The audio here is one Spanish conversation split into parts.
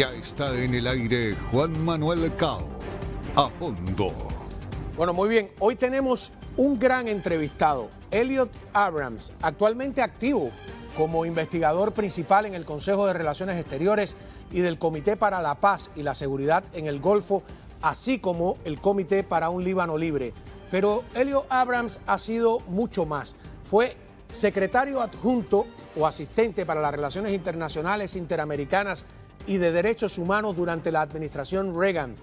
Ya está en el aire Juan Manuel Cao. A fondo. Bueno, muy bien. Hoy tenemos un gran entrevistado, Elliot Abrams, actualmente activo como investigador principal en el Consejo de Relaciones Exteriores y del Comité para la Paz y la Seguridad en el Golfo, así como el Comité para un Líbano Libre. Pero Elliot Abrams ha sido mucho más. Fue secretario adjunto o asistente para las relaciones internacionales, interamericanas y de derechos humanos durante la administración Reagan.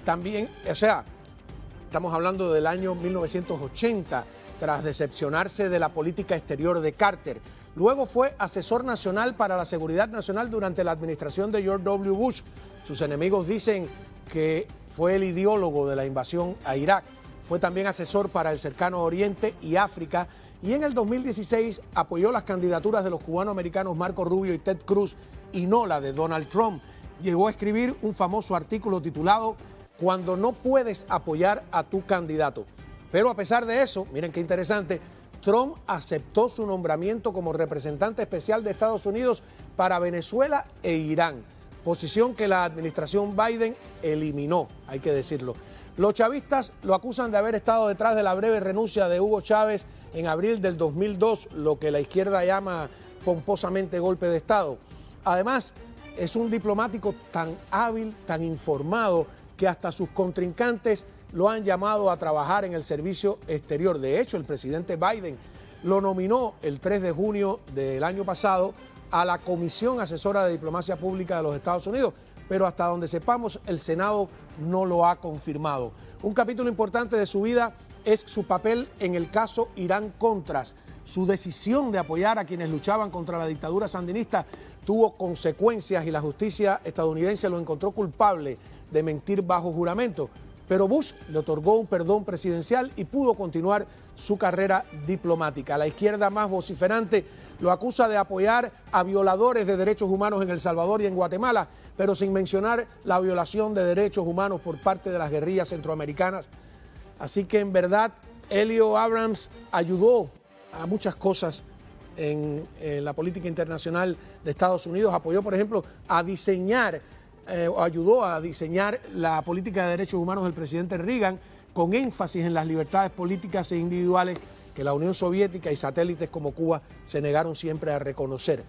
También, estamos hablando del año 1980, tras decepcionarse de la política exterior de Carter. Luego fue asesor nacional para la seguridad nacional durante la administración de George W. Bush. Sus enemigos dicen que fue el ideólogo de la invasión a Irak. Fue también asesor para el Cercano Oriente y África. Y en el 2016 apoyó las candidaturas de los cubanoamericanos Marco Rubio y Ted Cruz y no la de Donald Trump. Llegó a escribir un famoso artículo titulado "Cuando no puedes apoyar a tu candidato". Pero a pesar de eso, miren qué interesante, Trump aceptó su nombramiento como representante especial de Estados Unidos para Venezuela e Irán, posición que la administración Biden eliminó, hay que decirlo. Los chavistas lo acusan de haber estado detrás de la breve renuncia de Hugo Chávez en abril del 2002, lo que la izquierda llama pomposamente golpe de Estado. Además, es un diplomático tan hábil, tan informado, que hasta sus contrincantes lo han llamado a trabajar en el servicio exterior. De hecho, el presidente Biden lo nominó el 3 de junio del año pasado a la Comisión Asesora de Diplomacia Pública de los Estados Unidos, pero hasta donde sepamos, el Senado no lo ha confirmado. Un capítulo importante de su vida es su papel en el caso Irán-Contras. Su decisión de apoyar a quienes luchaban contra la dictadura sandinista tuvo consecuencias y la justicia estadounidense lo encontró culpable de mentir bajo juramento. Pero Bush le otorgó un perdón presidencial y pudo continuar su carrera diplomática. La izquierda más vociferante lo acusa de apoyar a violadores de derechos humanos en El Salvador y en Guatemala, pero sin mencionar la violación de derechos humanos por parte de las guerrillas centroamericanas. Así que en verdad, Elliot Abrams ayudó a muchas cosas en la política internacional de Estados Unidos. Apoyó, por ejemplo, ayudó a diseñar la política de derechos humanos del presidente Reagan, con énfasis en las libertades políticas e individuales que la Unión Soviética y satélites como Cuba se negaron siempre a reconocer.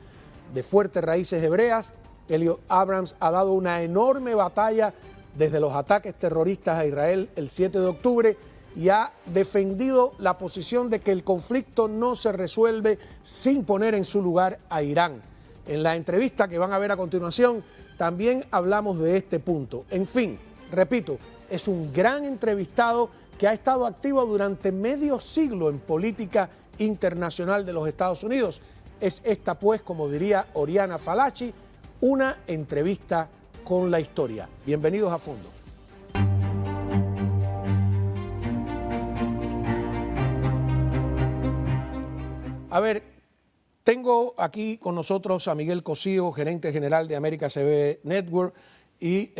De fuertes raíces hebreas, Elliot Abrams ha dado una enorme batalla desde los ataques terroristas a Israel el 7 de octubre y ha defendido la posición de que el conflicto no se resuelve sin poner en su lugar a Irán. En la entrevista que van a ver a continuación, también hablamos de este punto. En fin, repito, es un gran entrevistado que ha estado activo durante medio siglo en política internacional de los Estados Unidos. Es esta, pues, como diría Oriana Fallaci, una entrevista con la historia. Bienvenidos a Fondo. A ver, tengo aquí con nosotros a Miguel Cosío, gerente general de América CB Network y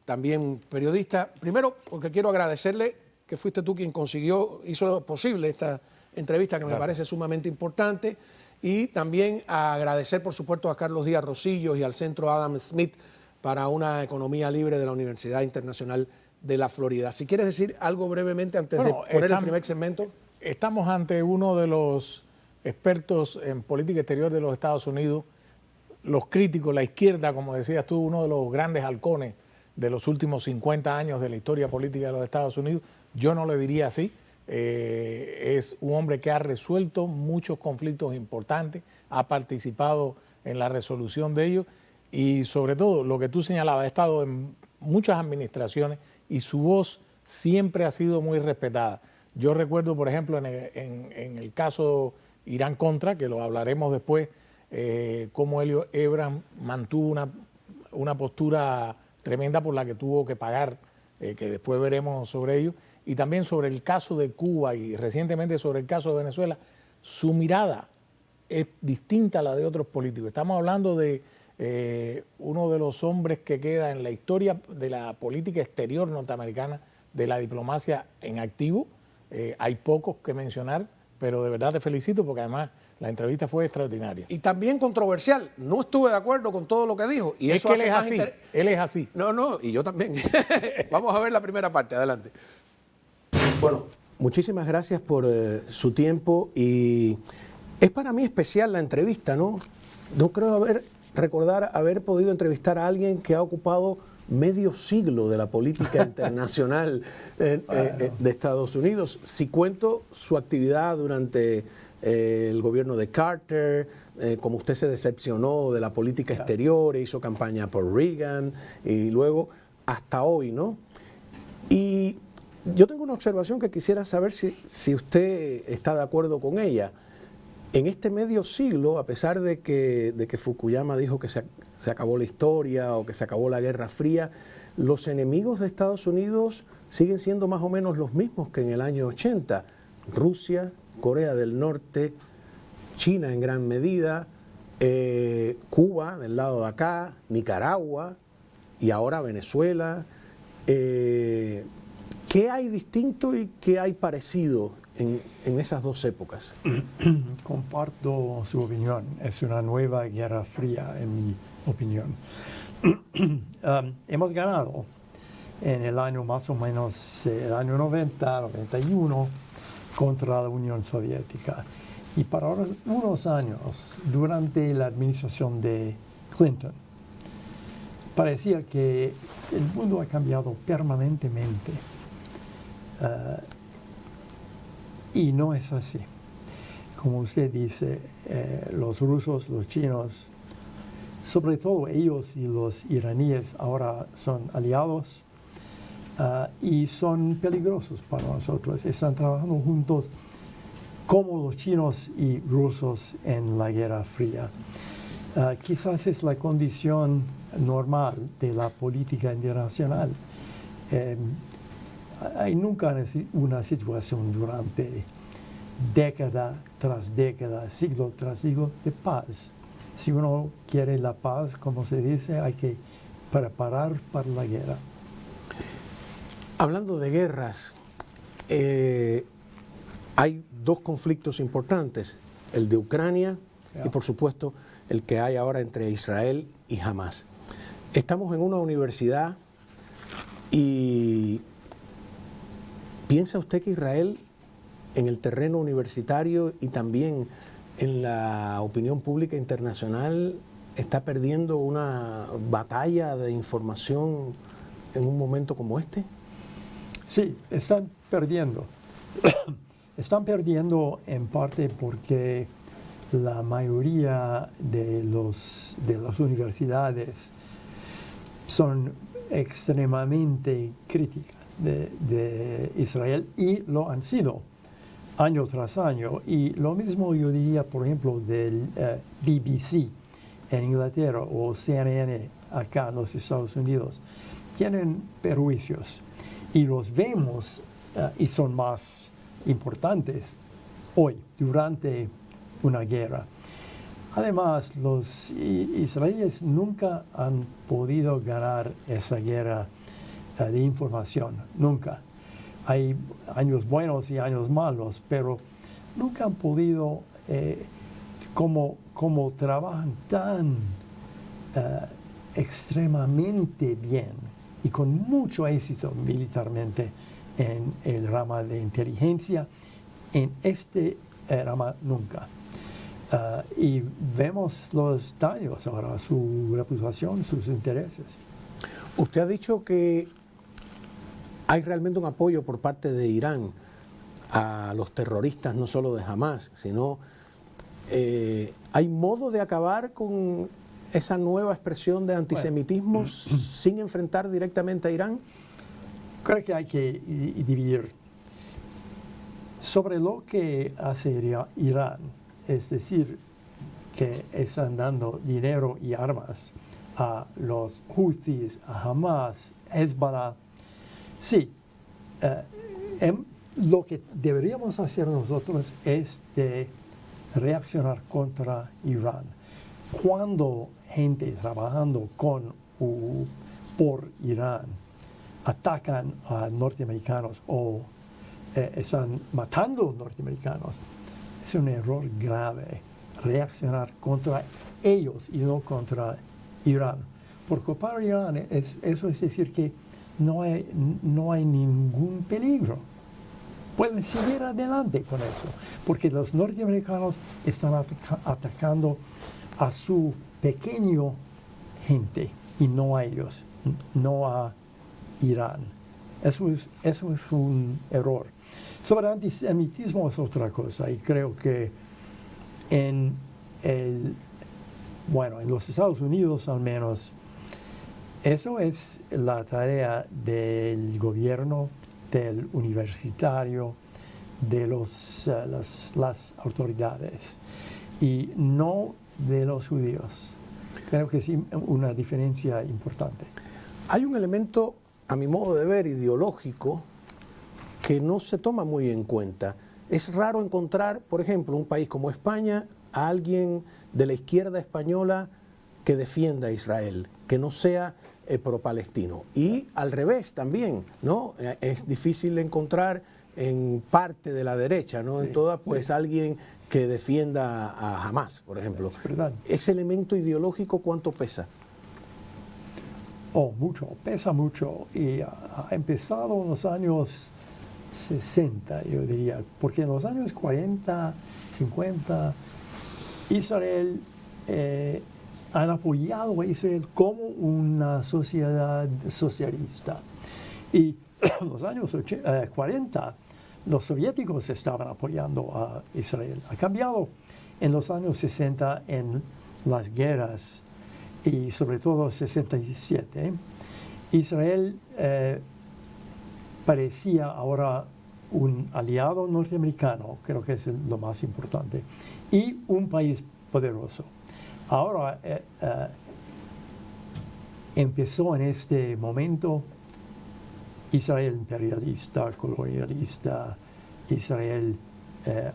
también periodista. Primero, porque quiero agradecerle que fuiste tú quien hizo posible esta entrevista que me parece sumamente importante. Y también agradecer, por supuesto, a Carlos Díaz Rosillo y al Centro Adam Smith para una economía libre de la Universidad Internacional de la Florida. Si quieres decir algo brevemente antes de poner el primer segmento. Estamos ante uno de los expertos en política exterior de los Estados Unidos, los críticos, la izquierda, como decías tú, uno de los grandes halcones de los últimos 50 años de la historia política de los Estados Unidos. Yo no le diría así. Es un hombre que ha resuelto muchos conflictos importantes, ha participado en la resolución de ellos y sobre todo lo que tú señalabas, ha estado en muchas administraciones y su voz siempre ha sido muy respetada. Yo recuerdo, por ejemplo, en el caso Irán-Contra, que lo hablaremos después, cómo Elliot Abrams mantuvo una postura tremenda por la que tuvo que pagar, que después veremos sobre ello, y también sobre el caso de Cuba y recientemente sobre el caso de Venezuela. Su mirada es distinta a la de otros políticos. Estamos hablando de uno de los hombres que queda en la historia de la política exterior norteamericana, de la diplomacia en activo. Hay pocos que mencionar, pero de verdad te felicito porque además La entrevista fue extraordinaria. Y también controversial. No estuve de acuerdo con todo lo que dijo. Y Es eso que él hace es más así, él es así. No, y yo también. Vamos a ver la primera parte, adelante. Bueno, muchísimas gracias por su tiempo y es para mí especial la entrevista, ¿no? No creo recordar haber podido entrevistar a alguien que ha ocupado medio siglo de la política internacional de Estados Unidos. Si cuento su actividad durante el gobierno de Carter, como usted se decepcionó de la política exterior, hizo campaña por Reagan y luego hasta hoy, ¿no? Y yo tengo una observación que quisiera saber si usted está de acuerdo con ella. En este medio siglo, a pesar de que Fukuyama dijo que se acabó la historia o que se acabó la Guerra Fría, los enemigos de Estados Unidos siguen siendo más o menos los mismos que en el año 80. Rusia, Corea del Norte, China en gran medida, Cuba del lado de acá, Nicaragua y ahora Venezuela. ¿Qué hay distinto y qué hay parecido en esas dos épocas? Comparto su opinión. Es una nueva Guerra Fría, en mi opinión. Hemos ganado en el año más o menos, el año 90, 91, contra la Unión Soviética. Y para unos años, durante la administración de Clinton, parecía que el mundo ha cambiado permanentemente. Y no es así. Como usted dice, los rusos, los chinos, sobre todo ellos y los iraníes ahora son aliados y son peligrosos para nosotros. Están trabajando juntos como los chinos y rusos en la Guerra Fría. Quizás es la condición normal de la política internacional. Hay nunca una situación durante década tras década, siglo tras siglo de paz. Si uno quiere la paz, como se dice, hay que preparar para la guerra. Hablando de guerras, hay dos conflictos importantes, el de Ucrania y por supuesto el que hay ahora entre Israel y Hamás. Estamos en una universidad y ¿piensa usted que Israel en el terreno universitario y también en la opinión pública internacional está perdiendo una batalla de información en un momento como este? Sí, están perdiendo. Están perdiendo en parte porque la mayoría de las universidades son extremadamente críticas de Israel y lo han sido año tras año. Y lo mismo yo diría, por ejemplo, del BBC en Inglaterra o CNN acá en los Estados Unidos. Tienen perjuicios y los vemos y son más importantes hoy, durante una guerra. Además, los israelíes nunca han podido ganar esa guerra de información, nunca. Hay años buenos y años malos, pero nunca han podido, como trabajan tan extremadamente bien y con mucho éxito militarmente en el rama de inteligencia, en este rama nunca. Y vemos los daños ahora, su reputación, sus intereses. Usted ha dicho que hay realmente un apoyo por parte de Irán a los terroristas, no solo de Hamás, sino ¿hay modo de acabar con esa nueva expresión de antisemitismo sin enfrentar directamente a Irán? Creo que hay que dividir sobre lo que hace Irán, es decir, que están dando dinero y armas a los Houthis, a Hamás, Hezbollah. Sí, lo que deberíamos hacer nosotros es de reaccionar contra Irán. Cuando gente trabajando por Irán atacan a norteamericanos o están matando norteamericanos, es un error grave. reaccionar contra ellos y no contra Irán. Por culpar a Irán, eso es decir que no hay ningún peligro. Pueden seguir adelante con eso, porque los norteamericanos están atacando a su pequeño gente y no a ellos, no a Irán. Eso es un error. Sobre el antisemitismo es otra cosa, y creo que en los Estados Unidos al menos, eso es la tarea del gobierno, del universitario, de las autoridades, y no de los judíos. Creo que sí, una diferencia importante. Hay un elemento, a mi modo de ver, ideológico, que no se toma muy en cuenta. Es raro encontrar, por ejemplo, un país como España, a alguien de la izquierda española que defienda a Israel, que no sea pro-palestino. Y al revés también, ¿no? Es difícil encontrar en parte de la derecha, ¿no? En toda, pues, alguien que defienda a Hamás, por ejemplo. Es verdad. ¿Ese elemento ideológico cuánto pesa? Oh, mucho, pesa mucho. Y ha empezado en los años 60, yo diría, porque en los años 40, 50, Israel han apoyado a Israel como una sociedad socialista. Y en los años 40, los soviéticos estaban apoyando a Israel. Ha cambiado en los años 60 en las guerras, y sobre todo 67. Israel parecía ahora un aliado norteamericano, creo que es lo más importante, y un país poderoso. Ahora empezó en este momento Israel imperialista, colonialista, Israel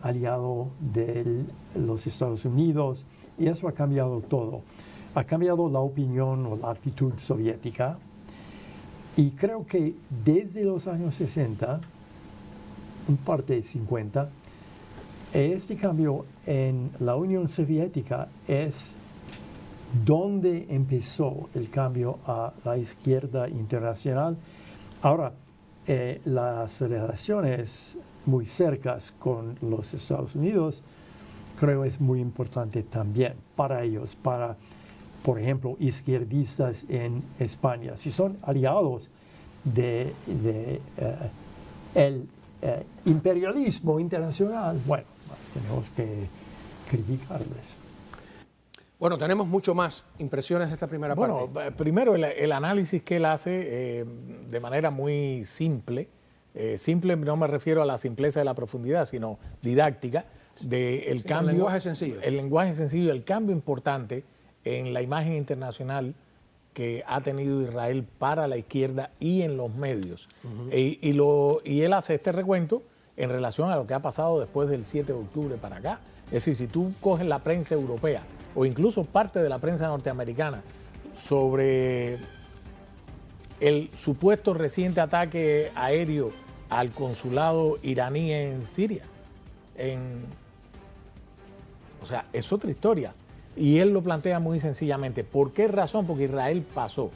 aliado de los Estados Unidos, y eso ha cambiado todo. Ha cambiado la opinión o la actitud soviética, y creo que desde los años 60, en parte 50, este cambio en la Unión Soviética es donde empezó el cambio a la izquierda internacional. Ahora, las relaciones muy cercas con los Estados Unidos, creo es muy importante también para ellos, para, por ejemplo, izquierdistas en España. Si son aliados del imperialismo internacional, bueno, tenemos que criticarles. Bueno, tenemos mucho más impresiones de esta primera parte. Bueno, primero el análisis que él hace de manera muy simple. Simple no me refiero a la simpleza de la profundidad, sino didáctica, del cambio. El lenguaje sencillo. El lenguaje sencillo, el cambio importante en la imagen internacional que ha tenido Israel para la izquierda y en los medios. Y él hace este recuento en relación a lo que ha pasado después del 7 de octubre para acá. Es decir, si tú coges la prensa europea o incluso parte de la prensa norteamericana sobre el supuesto reciente ataque aéreo al consulado iraní en Siria, o sea, es otra historia. Y él lo plantea muy sencillamente. ¿Por qué razón? Porque Israel pasó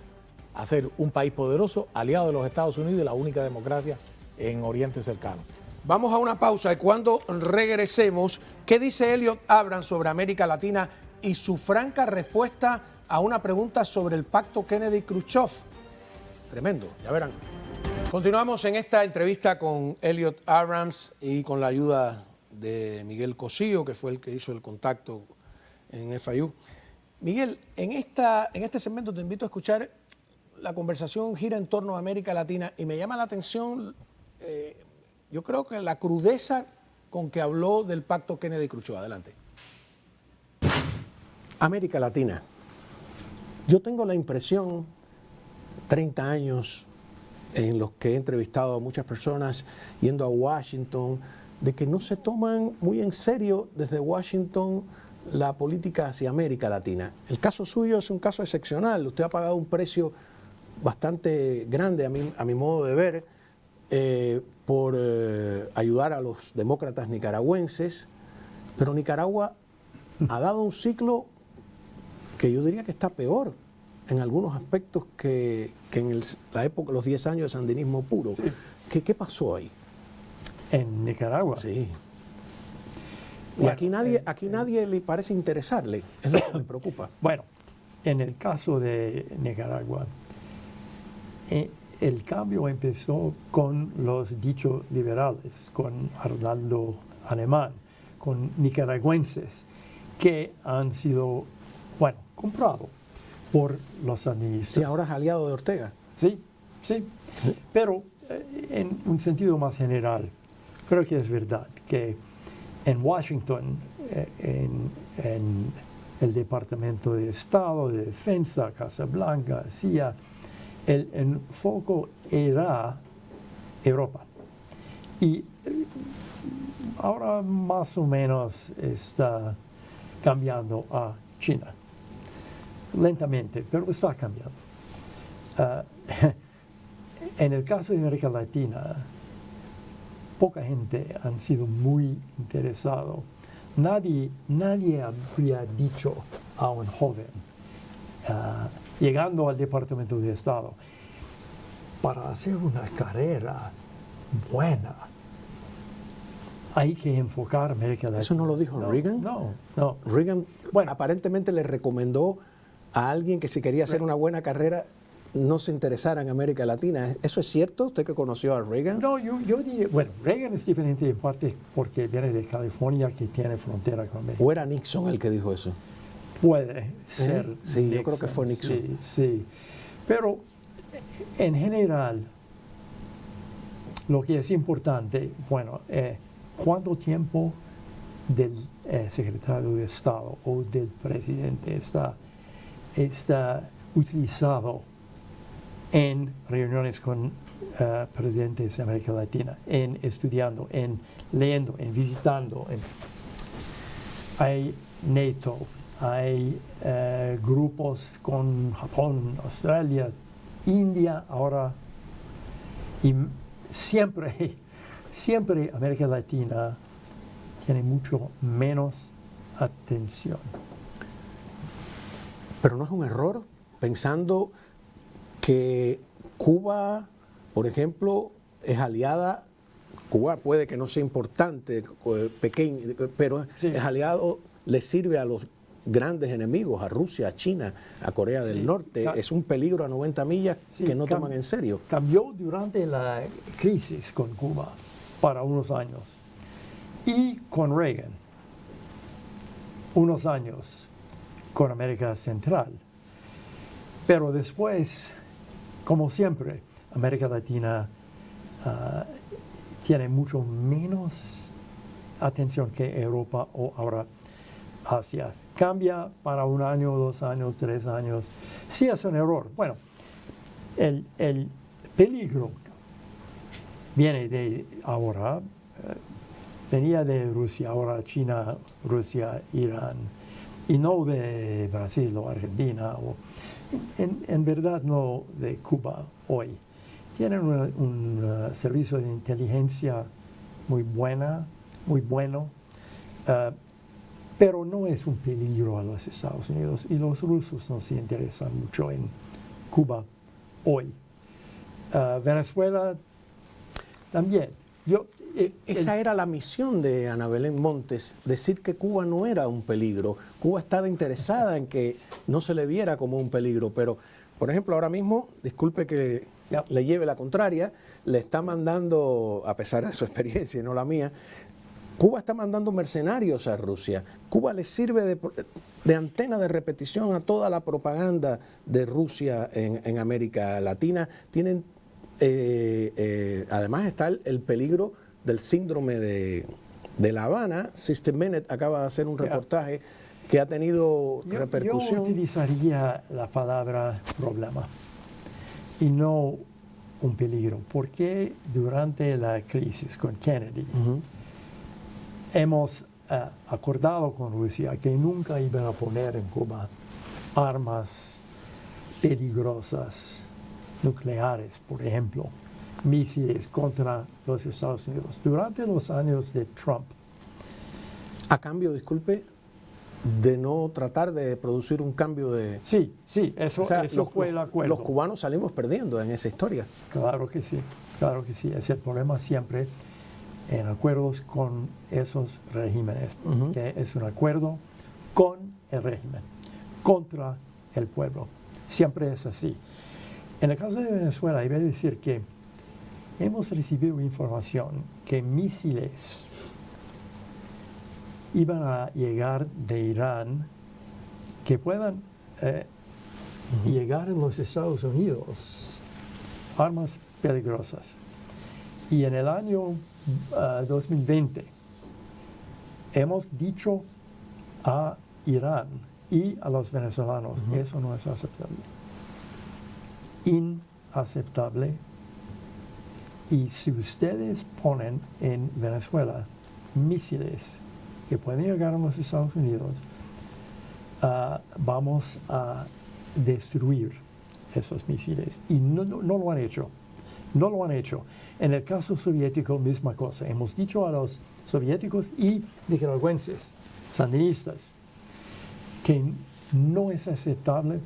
a ser un país poderoso, aliado de los Estados Unidos y la única democracia en Oriente Cercano. Vamos a una pausa y cuando regresemos, ¿qué dice Elliot Abrams sobre América Latina y su franca respuesta a una pregunta sobre el pacto Kennedy-Khrushchev? Tremendo, ya verán. Continuamos en esta entrevista con Elliot Abrams y con la ayuda de Miguel Cosío, que fue el que hizo el contacto en FIU. Miguel, en este segmento te invito a escuchar, la conversación gira en torno a América Latina y me llama la atención, yo creo que la crudeza con que habló del pacto Kennedy-Khrushchev. Adelante. América Latina. Yo tengo la impresión, 30 años en los que he entrevistado a muchas personas yendo a Washington, de que no se toman muy en serio desde Washington la política hacia América Latina. El caso suyo es un caso excepcional. Usted ha pagado un precio bastante grande, a mi modo de ver, por ayudar a los demócratas nicaragüenses, pero Nicaragua ha dado un ciclo que yo diría que está peor en algunos aspectos que en la época, los 10 años de sandinismo puro. Sí. ¿Qué pasó ahí? En Nicaragua. Sí. Y bueno, aquí nadie le parece interesarle, es lo que me preocupa. Bueno, en el caso de Nicaragua, el cambio empezó con los dichos liberales, con Arnaldo Alemán, con nicaragüenses que han sido, bueno, comprados por los sandinistas. Sí, ahora es aliado de Ortega. Sí, sí. Pero en un sentido más general, creo que es verdad que en Washington, en el Departamento de Estado, de Defensa, Casa Blanca, CIA, el enfoque era Europa. Y ahora más o menos está cambiando a China. Lentamente, pero está cambiando. En el caso de América Latina, poca gente han sido muy interesado. Nadie habría dicho a un joven, llegando al Departamento de Estado, para hacer una carrera buena, hay que enfocar América Latina. ¿Eso no lo dijo Reagan? No. Reagan, bueno, aparentemente le recomendó a alguien que si quería hacer una buena carrera no se interesara en América Latina. ¿Eso es cierto? ¿Usted que conoció a Reagan? No, yo diría, bueno, Reagan es diferente en parte porque viene de California, que tiene frontera con México. ¿O era Nixon el que dijo eso? Puede ser. Sí, Nixon, yo creo que fue Nixon. Sí. Pero en general, lo que es importante, bueno, ¿cuánto tiempo del secretario de Estado o del presidente está utilizado en reuniones con presidentes de América Latina, en estudiando, en leyendo, en visitando? Hay NATO, hay grupos con Japón, Australia, India ahora, y siempre América Latina tiene mucho menos atención. Pero no es un error pensando que Cuba, por ejemplo, es aliada. Cuba puede que no sea importante, pequeño, pero sí, es aliado, le sirve a los grandes enemigos, a Rusia, a China, a Corea del Norte. Es un peligro a 90 millas que no toman en serio. Cambió durante la crisis con Cuba para unos años y con Reagan unos años con América Central. Pero después, como siempre, América Latina tiene mucho menos atención que Europa o ahora Asia. Cambia para un año, 2 años, 3 años. Sí es un error. Bueno, el peligro viene de ahora, venía de Rusia, ahora China, Rusia, Irán, y no de Brasil o Argentina, o en verdad no de Cuba hoy. Tienen un servicio de inteligencia muy bueno, pero no es un peligro a los Estados Unidos, y los rusos no se interesan mucho en Cuba hoy. Venezuela también. Esa era la misión de Ana Belén Montes, decir que Cuba no era un peligro. Cuba estaba interesada en que no se le viera como un peligro, pero, por ejemplo, ahora mismo, disculpe que le lleve la contraria, le está mandando, a pesar de su experiencia y no la mía, Cuba está mandando mercenarios a Rusia. Cuba le sirve de antena de repetición a toda la propaganda de Rusia en América Latina. Tienen, además está el peligro del síndrome de La Habana. Sister Bennett acaba de hacer un reportaje que ha tenido repercusión. Yo utilizaría la palabra problema y no un peligro, porque durante la crisis con Kennedy, hemos acordado con Rusia que nunca iban a poner en Cuba armas peligrosas nucleares, por ejemplo, misiles contra los Estados Unidos. Durante los años de Trump. A cambio, disculpe, de no tratar de producir un cambio de... Sí, sí, eso, O sea, eso fue el acuerdo. Los cubanos salimos perdiendo en esa historia. Claro que sí, claro que sí. Es el problema siempre en acuerdos con esos regímenes, que es un acuerdo con el régimen, contra el pueblo. Siempre es así. En el caso de Venezuela, hay que decir que hemos recibido información que misiles iban a llegar de Irán que puedan llegar a los Estados Unidos, armas peligrosas. Y en el año 2020 hemos dicho a Irán y a los venezolanos, eso no es aceptable. Inaceptable. Y si ustedes ponen en Venezuela misiles que pueden llegar a los Estados Unidos, vamos a destruir esos misiles. Y no lo han hecho. No lo han hecho. En el caso soviético, misma cosa. Hemos dicho a los soviéticos y nicaragüenses, sandinistas, que no es aceptable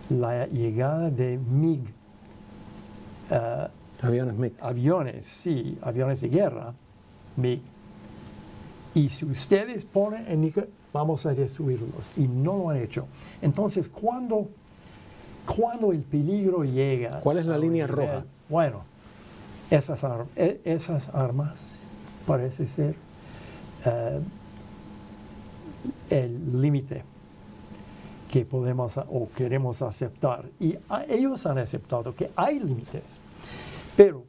la llegada de MiG, Aviones MiG. aviones de guerra, MiG. Y si ustedes ponen en Nicaragua, vamos a destruirlos. Y no lo han hecho. Entonces, cuando el peligro llega... ¿Cuál es la línea roja? Bueno, esas armas parece ser el límite que podemos o queremos aceptar. Y ellos han aceptado que hay límites. Pero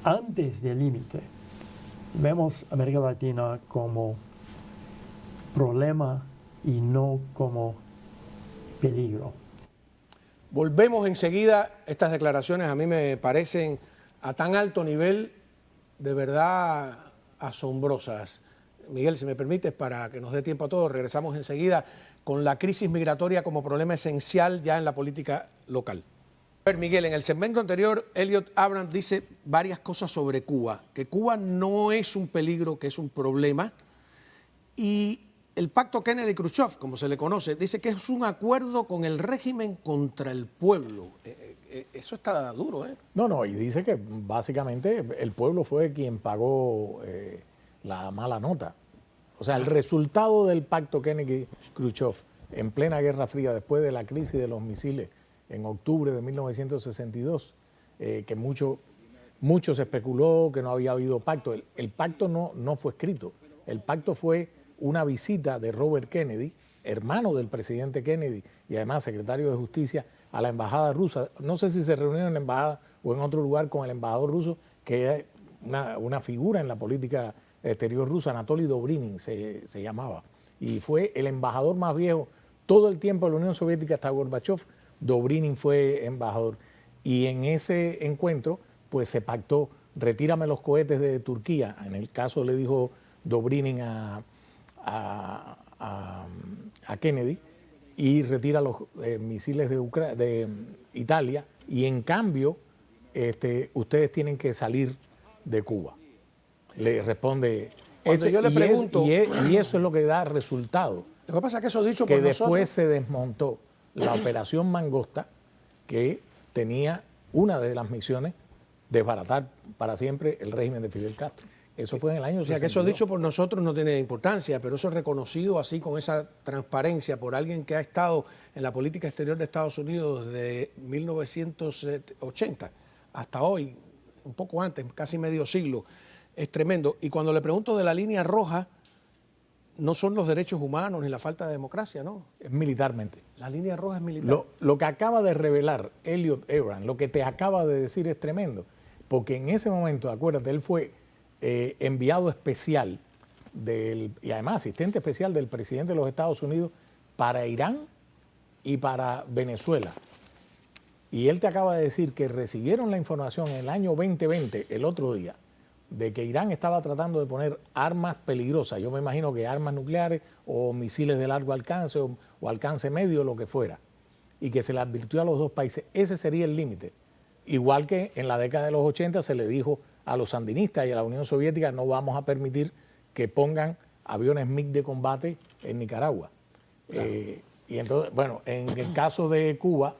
antes del límite, vemos a América Latina como problema y no como peligro. Volvemos enseguida. Estas declaraciones a mí me parecen a tan alto nivel, de verdad asombrosas. Miguel, si me permites, para que nos dé tiempo a todos, regresamos enseguida con la crisis migratoria como problema esencial ya en la política local. A ver, Miguel, en el segmento anterior, Elliot Abrams dice varias cosas sobre Cuba, que Cuba no es un peligro, que es un problema, y el pacto Kennedy-Khrushchev, como se le conoce, dice que es un acuerdo con el régimen contra el pueblo. Eso está duro, ¿eh? No, y dice que básicamente el pueblo fue quien pagó la mala nota. O sea, el resultado del pacto Kennedy-Khrushchev en plena Guerra Fría, después de la crisis de los misiles en octubre de 1962, que mucho se especuló que no había habido pacto. El pacto no fue escrito. El pacto fue una visita de Robert Kennedy, hermano del presidente Kennedy y además secretario de Justicia, a la embajada rusa. No sé si se reunió en la embajada o en otro lugar con el embajador ruso, que es una figura en la política exterior rusa, Anatoly Dobrinin se llamaba. Y fue el embajador más viejo todo el tiempo de la Unión Soviética hasta Gorbachev. Dobrinin fue embajador. Y en ese encuentro, pues se pactó, retírame los cohetes de Turquía. En el caso le dijo Dobrinin a Kennedy, y retira los misiles de Italia, y en cambio ustedes tienen que salir de Cuba. Le responde Yo le pregunto, y eso es lo que da resultado. Lo que pasa es que eso dicho que por después nosotros... se desmontó la operación Mangosta, que tenía una de las misiones desbaratar para siempre el régimen de Fidel Castro. Eso fue en el año 62. O sea, que eso dicho por nosotros no tiene importancia, pero eso es reconocido así con esa transparencia por alguien que ha estado en la política exterior de Estados Unidos desde 1980 hasta hoy, un poco antes, casi medio siglo. Es tremendo. Y cuando le pregunto de la línea roja, no son los derechos humanos ni la falta de democracia, ¿no? Es militarmente. La línea roja es militar. Lo que acaba de revelar Elliot Abrams, lo que te acaba de decir es tremendo, porque en ese momento, acuérdate, él fue enviado especial y además asistente especial del presidente de los Estados Unidos para Irán y para Venezuela. Y él te acaba de decir que recibieron la información en el año 2020, el otro día, de que Irán estaba tratando de poner armas peligrosas, yo me imagino que armas nucleares o misiles de largo alcance o alcance medio, lo que fuera, y que se le advirtió a los dos países. Ese sería el límite. Igual que en la década de los 80 se le dijo a los sandinistas y a la Unión Soviética, no vamos a permitir que pongan aviones MiG de combate en Nicaragua. Y entonces, bueno, en el caso de Cuba,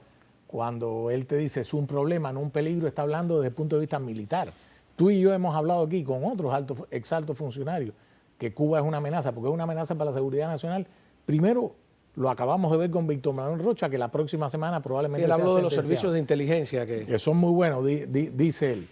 cuando él te dice es un problema, no un peligro, está hablando desde el punto de vista militar. Tú y yo hemos hablado aquí con otros exaltos funcionarios que Cuba es una amenaza, porque es una amenaza para la seguridad nacional. Primero, lo acabamos de ver con Víctor Manuel Rocha, que la próxima semana probablemente Sí, él habló sea de los sentenciado. servicios de inteligencia Que son muy buenos, dice él.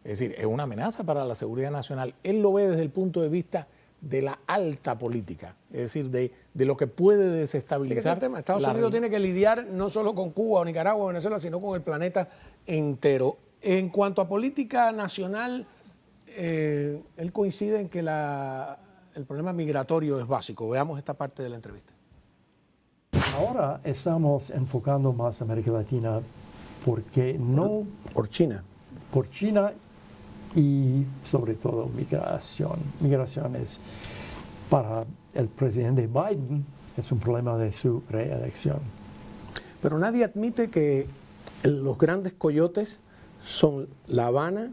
Es decir, es una amenaza para la seguridad nacional. Él lo ve desde el punto de vista de la alta política, es decir, de lo que puede desestabilizar. Sí, Estados Unidos tiene que lidiar no solo con Cuba o Nicaragua o Venezuela, sino con el planeta entero. En cuanto a política nacional, él coincide en que el problema migratorio es básico. Veamos esta parte de la entrevista. Ahora estamos enfocando más a América Latina porque no Por China. por China y sobre todo migración. Migración es para el presidente Biden es un problema de su reelección. Pero nadie admite que los grandes coyotes son La Habana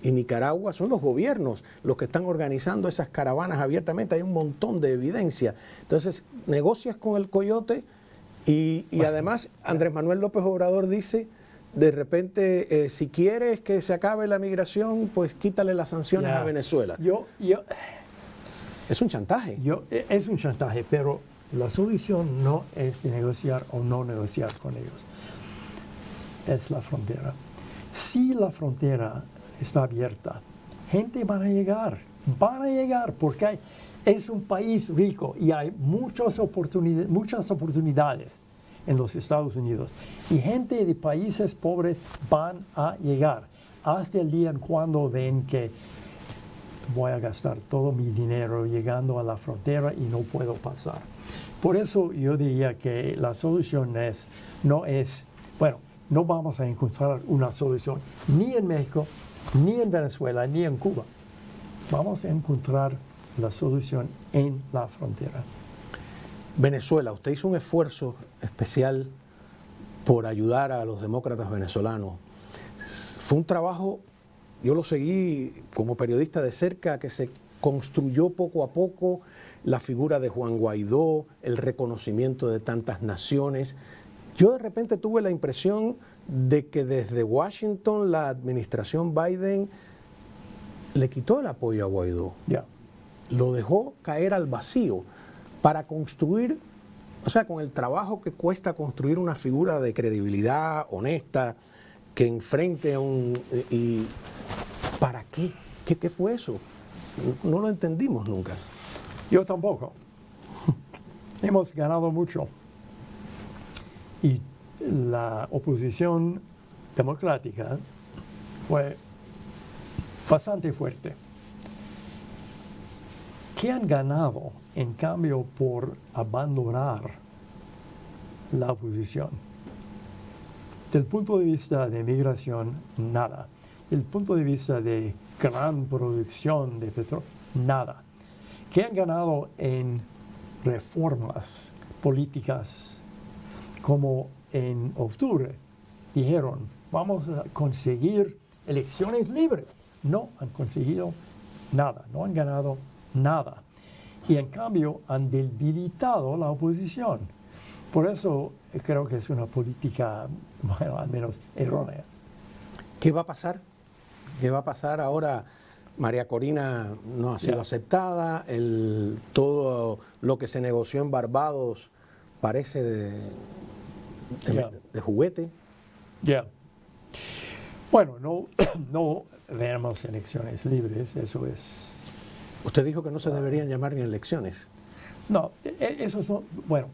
y Nicaragua, son los gobiernos los que están organizando esas caravanas abiertamente. Hay un montón de evidencia. Entonces, negocias con el coyote y además Andrés Manuel López Obrador dice, de repente, si quieres que se acabe la migración, pues quítale las sanciones a Venezuela. Es un chantaje. Es un chantaje, pero la solución no es de negociar o no negociar con ellos. Es la frontera. Si la frontera está abierta, gente van a llegar porque es un país rico y hay muchas oportunidades en los Estados Unidos. Y gente de países pobres van a llegar hasta el día en cuando ven que voy a gastar todo mi dinero llegando a la frontera y no puedo pasar. Por eso yo diría que la solución no vamos a encontrar una solución ni en México, ni en Venezuela, ni en Cuba. Vamos a encontrar la solución en la frontera. Venezuela, usted hizo un esfuerzo especial por ayudar a los demócratas venezolanos. Fue un trabajo, yo lo seguí como periodista de cerca, que se construyó poco a poco la figura de Juan Guaidó, el reconocimiento de tantas naciones. Yo de repente tuve la impresión de que desde Washington la administración Biden le quitó el apoyo a Guaidó. Lo dejó caer al vacío para construir, o sea, con el trabajo que cuesta construir una figura de credibilidad honesta, que enfrente a ¿y para qué? ¿Qué fue eso? No lo entendimos nunca. Yo tampoco. Hemos ganado mucho. Y la oposición democrática fue bastante fuerte. ¿Qué han ganado, en cambio, por abandonar la oposición? Del punto de vista de migración, nada. Del punto de vista de gran producción de petróleo, nada. ¿Qué han ganado en reformas políticas? Como en octubre dijeron, vamos a conseguir elecciones libres. No han conseguido nada, no han ganado nada. Y en cambio han debilitado la oposición. Por eso creo que es una política, bueno, al menos errónea. ¿Qué va a pasar? ¿Qué va a pasar ahora? María Corina no ha sido aceptada, todo lo que se negoció en Barbados parece de juguete. Bueno, no veremos elecciones libres, eso es... Usted dijo que no se deberían llamar ni elecciones. No, eso es... Bueno,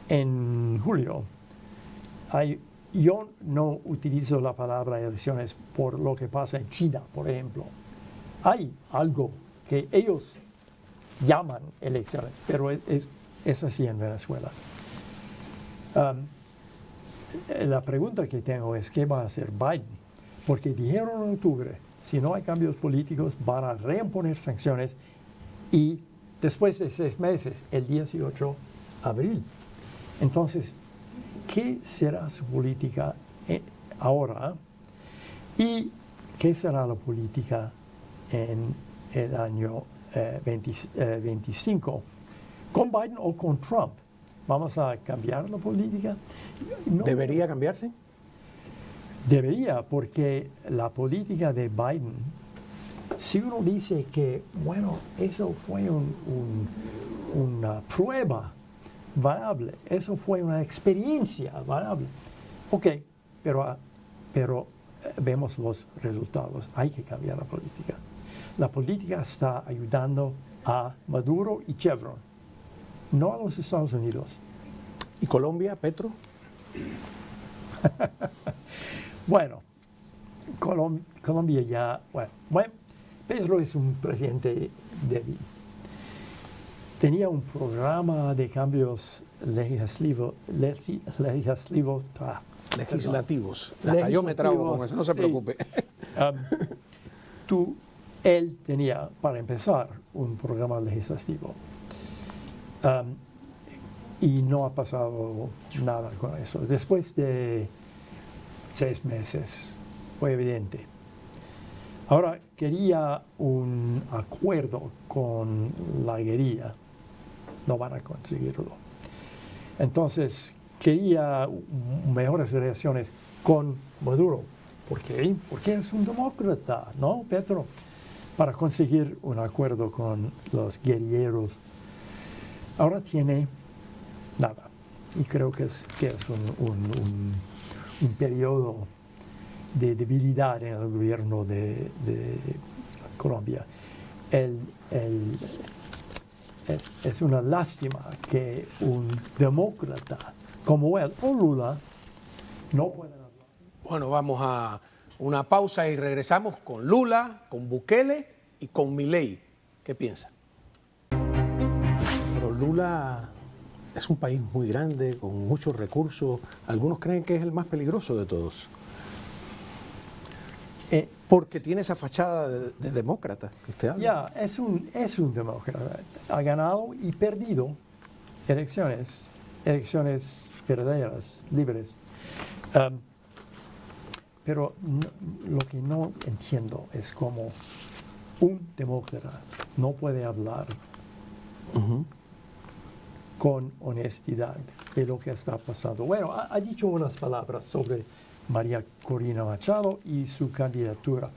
en julio, yo no utilizo la palabra elecciones por lo que pasa en China, por ejemplo. Hay algo que ellos llaman elecciones, pero es así en Venezuela. La pregunta que tengo es, ¿qué va a hacer Biden? Porque dijeron en octubre, si no hay cambios políticos, van a reimponer sanciones y después de 6 meses, el 18 de abril. Entonces, ¿qué será su política ahora? ¿Y qué será la política en el año 25, con Biden o con Trump, ¿vamos a cambiar la política? No. ¿Debería cambiarse? Debería, porque la política de Biden, si uno dice que, bueno, eso fue una prueba valable, eso fue una experiencia valable, ok, pero vemos los resultados, hay que cambiar la política. La política está ayudando a Maduro y Chevron, no a los Estados Unidos. ¿Y Colombia, Petro? Bueno, Colombia ya, bueno, Petro es un presidente débil. Tenía un programa de cambios legislativos. Hasta yo me trago con eso, no se preocupe. Él tenía, para empezar, un programa legislativo. Y no ha pasado nada con eso. Después de 6 meses, fue evidente. Ahora quería un acuerdo con la guerrilla. No van a conseguirlo. Entonces, quería mejores relaciones con Maduro. ¿Por qué? Porque es un demócrata, ¿no, Petro? Para conseguir un acuerdo con los guerrilleros. Ahora tiene nada. Y creo que es un periodo de debilidad en el gobierno de Colombia. Es una lástima que un demócrata como él o Lula no puedan hablar. Bueno, vamos a una pausa y regresamos con Lula, con Bukele y con Milei. ¿Qué piensa? Pero Lula es un país muy grande, con muchos recursos. Algunos creen que es el más peligroso de todos. Porque tiene esa fachada de demócrata que usted habla. Ya, es un demócrata. Ha ganado y perdido elecciones verdaderas, libres. Pero lo que no entiendo es cómo un demócrata no puede hablar con honestidad de lo que está pasando. Bueno, ha dicho unas palabras sobre María Corina Machado y su candidatura.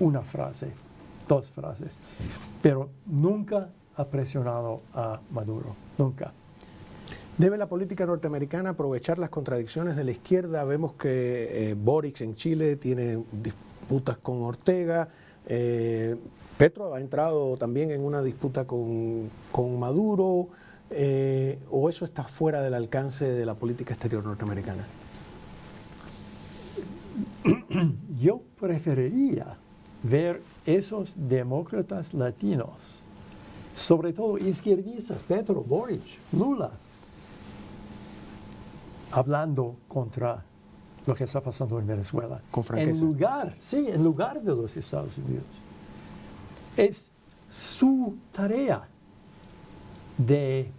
Una frase, 2 frases. Pero nunca ha presionado a Maduro, nunca. ¿Debe la política norteamericana aprovechar las contradicciones de la izquierda? Vemos que Boric en Chile tiene disputas con Ortega. Petro ha entrado también en una disputa con Maduro. ¿O eso está fuera del alcance de la política exterior norteamericana? Yo preferiría ver esos demócratas latinos, sobre todo izquierdistas, Petro, Boric, Lula, hablando contra lo que está pasando en Venezuela. Con franqueza. En lugar de los Estados Unidos. Es su tarea de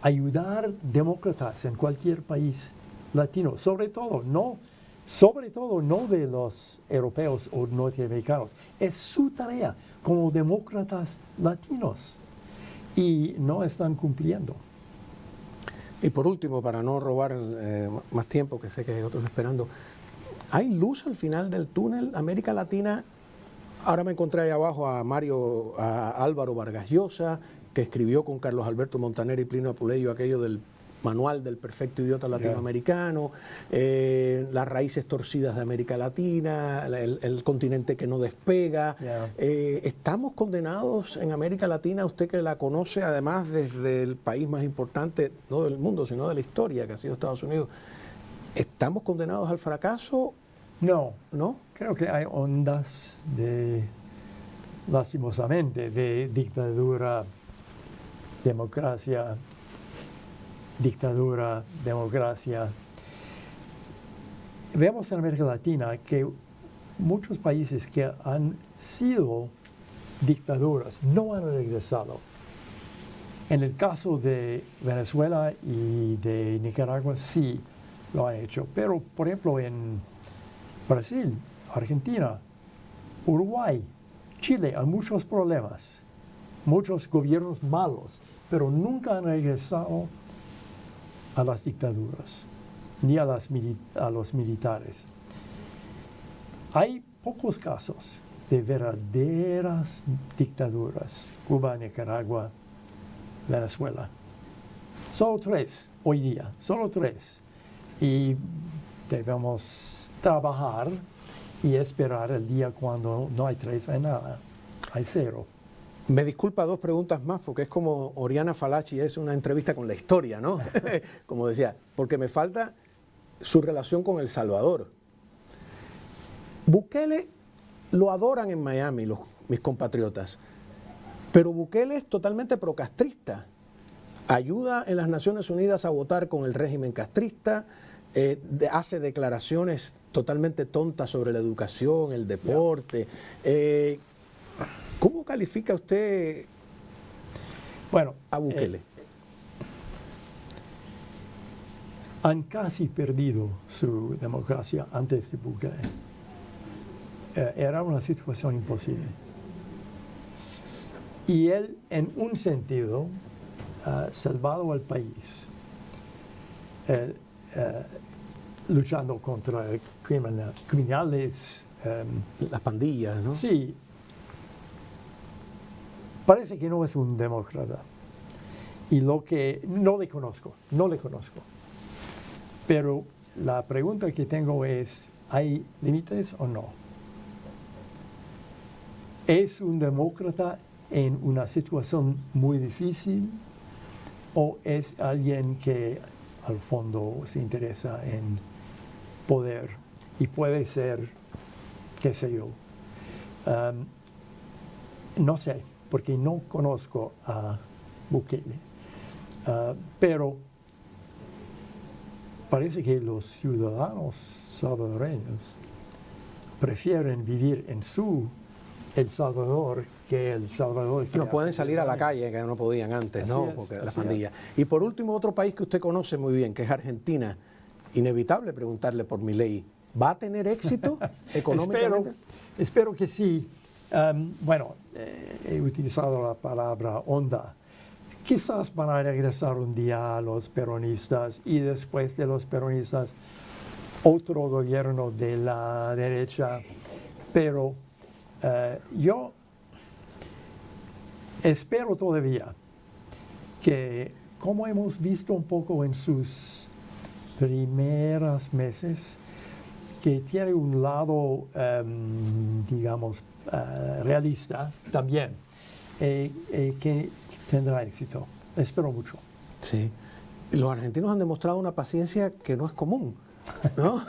ayudar demócratas en cualquier país latino, sobre todo no de los europeos o norteamericanos. Es su tarea como demócratas latinos y no están cumpliendo. Y por último, para no robar más tiempo, que sé que hay otros esperando, ¿hay luz al final del túnel? América Latina, ahora me encontré ahí abajo a Álvaro Vargas Llosa, que escribió con Carlos Alberto Montaner y Plinio Apuleyo aquello del manual del perfecto idiota latinoamericano, las raíces torcidas de América Latina, el continente que no despega. ¿Estamos condenados en América Latina, usted que la conoce además desde el país más importante, no del mundo, sino de la historia, que ha sido Estados Unidos? ¿Estamos condenados al fracaso? No. ¿No? Creo que hay ondas lastimosamente, de dictadura, democracia, Vemos en América Latina que muchos países que han sido dictaduras no han regresado. En el caso de Venezuela y de Nicaragua sí lo han hecho, pero por ejemplo en Brasil, Argentina, Uruguay, Chile hay muchos problemas muchos gobiernos malos, pero nunca han regresado a las dictaduras, ni a los militares. Hay pocos casos de verdaderas dictaduras: Cuba, Nicaragua, Venezuela. Solo 3 hoy día, solo 3. Y debemos trabajar y esperar el día cuando no hay 3, hay nada, hay 0. Me disculpa, 2 preguntas más, porque es como Oriana Fallaci, es una entrevista con la historia, ¿no? Como decía, porque me falta su relación con El Salvador. Bukele lo adoran en Miami, mis compatriotas, pero Bukele es totalmente procastrista. Ayuda en las Naciones Unidas a votar con el régimen castrista, hace declaraciones totalmente tontas sobre la educación, el deporte. ¿Cómo califica usted a Bukele? Han casi perdido su democracia antes de Bukele. Era una situación imposible. Y él, en un sentido, ha salvado al país, luchando contra criminales. Las pandillas, ¿no? Sí. Parece que no es un demócrata. Y lo que no le conozco. Pero la pregunta que tengo es, ¿hay límites o no? ¿Es un demócrata en una situación muy difícil o es alguien que al fondo se interesa en poder y puede ser, qué sé yo? No sé, porque no conozco a Bukele, pero parece que los ciudadanos salvadoreños prefieren vivir en su El Salvador que El Salvador que no pueden salir a la calle, que no podían antes, así ¿no? es, Porque la así pandilla. Y por último, otro país que usted conoce muy bien, que es Argentina. Inevitable preguntarle por Milei. ¿Va a tener éxito económicamente? Espero que sí. He utilizado la palabra onda. Quizás van a regresar un día a los peronistas y después de los peronistas otro gobierno de la derecha, pero yo espero todavía que, como hemos visto un poco en sus primeros meses, que tiene un lado, digamos, realista también, que tendrá éxito. Espero mucho. Sí. Los argentinos han demostrado una paciencia que no es común, ¿no?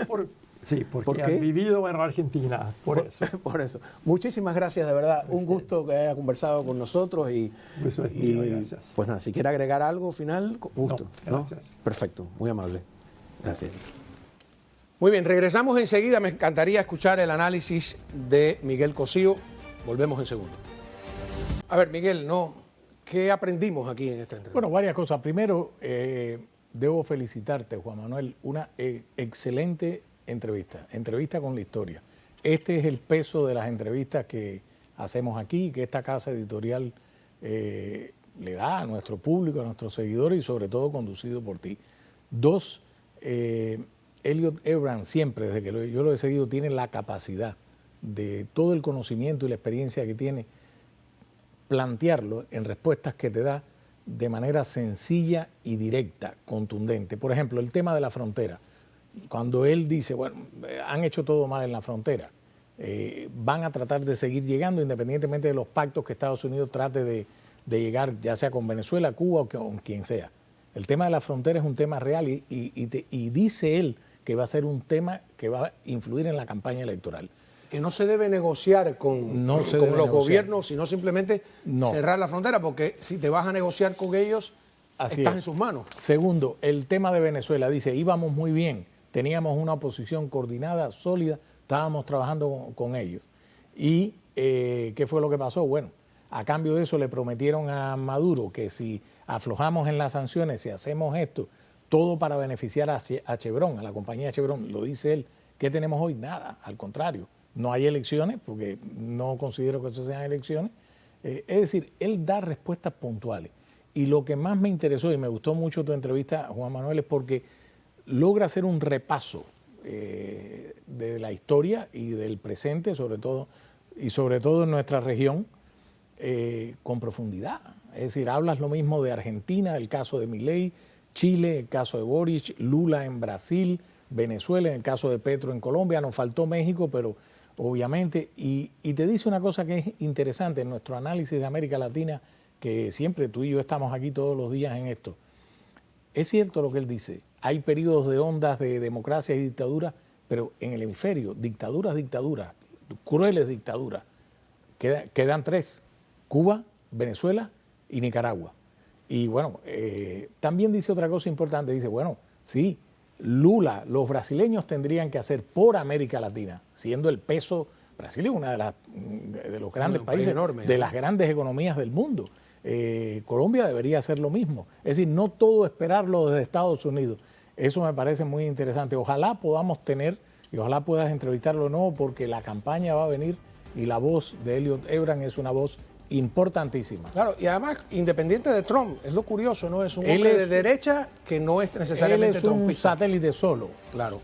Porque han vivido en Argentina, por eso. Por eso. Muchísimas gracias, de verdad. Un gusto que haya conversado con nosotros Eso es mío, gracias. Pues nada, si quiere agregar algo final, con gusto. No, gracias. Perfecto, muy amable. Gracias. Muy bien, regresamos enseguida. Me encantaría escuchar el análisis de Miguel Cosío. Volvemos en segundo. A ver, Miguel, ¿qué aprendimos aquí en esta entrevista? Bueno, varias cosas. Primero, debo felicitarte, Juan Manuel, una excelente entrevista con la historia. Este es el peso de las entrevistas que hacemos aquí, que esta casa editorial le da a nuestro público, a nuestros seguidores y sobre todo conducido por ti. 2, Elliot Abrams siempre, desde que yo lo he seguido, tiene la capacidad de todo el conocimiento y la experiencia que tiene, plantearlo en respuestas que te da de manera sencilla y directa, contundente. Por ejemplo, el tema de la frontera. Cuando él dice, bueno, han hecho todo mal en la frontera, van a tratar de seguir llegando independientemente de los pactos que Estados Unidos trate de llegar, ya sea con Venezuela, Cuba o con quien sea. El tema de la frontera es un tema real y dice él que va a ser un tema que va a influir en la campaña electoral. Que no se debe negociar con los gobiernos, sino simplemente cerrar la frontera, porque si te vas a negociar con ellos, estás en sus manos. Segundo, el tema de Venezuela. Dice, íbamos muy bien, teníamos una oposición coordinada, sólida, estábamos trabajando con ellos. ¿Y qué fue lo que pasó? Bueno, a cambio de eso le prometieron a Maduro que si aflojamos en las sanciones, si hacemos esto, todo para beneficiar a Chevron, a la compañía Chevron. Lo dice él. ¿Qué tenemos hoy? Nada, al contrario. No hay elecciones, porque no considero que eso sean elecciones. Es decir, él da respuestas puntuales. Y lo que más me interesó y me gustó mucho tu entrevista, Juan Manuel, es porque logra hacer un repaso de la historia y del presente, sobre todo en nuestra región, con profundidad. Es decir, hablas lo mismo de Argentina, el caso de Milei, Chile, el caso de Boric, Lula en Brasil, Venezuela, en el caso de Petro en Colombia, nos faltó México, pero obviamente, y te dice una cosa que es interesante en nuestro análisis de América Latina, que siempre tú y yo estamos aquí todos los días en esto. Es cierto lo que él dice, hay periodos de ondas de democracia y dictadura, pero en el hemisferio, dictaduras, crueles dictaduras, quedan tres: Cuba, Venezuela y Nicaragua. Y bueno, también dice otra cosa importante, dice, bueno, sí, Lula, los brasileños tendrían que hacer por América Latina, siendo el peso, Brasil es uno de los grandes países, enorme, de las grandes economías del mundo. Colombia debería hacer lo mismo. Es decir, no todo esperarlo desde Estados Unidos. Eso me parece muy interesante. Ojalá podamos tener, y ojalá puedas entrevistarlo de nuevo, porque la campaña va a venir y la voz de Elliot Ebran es una voz importantísima. Claro, y además, independiente de Trump, es lo curioso, ¿no? Es un hombre de derecha que no es necesariamente trumpista. Él es un satélite solo. Claro.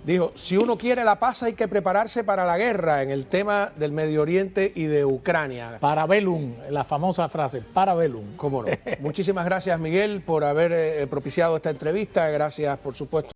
Dijo, si uno quiere la paz hay que prepararse para la guerra en el tema del Medio Oriente y de Ucrania. Para bellum, la famosa frase, para bellum. Cómo no. Muchísimas gracias, Miguel, por haber propiciado esta entrevista. Gracias, por supuesto.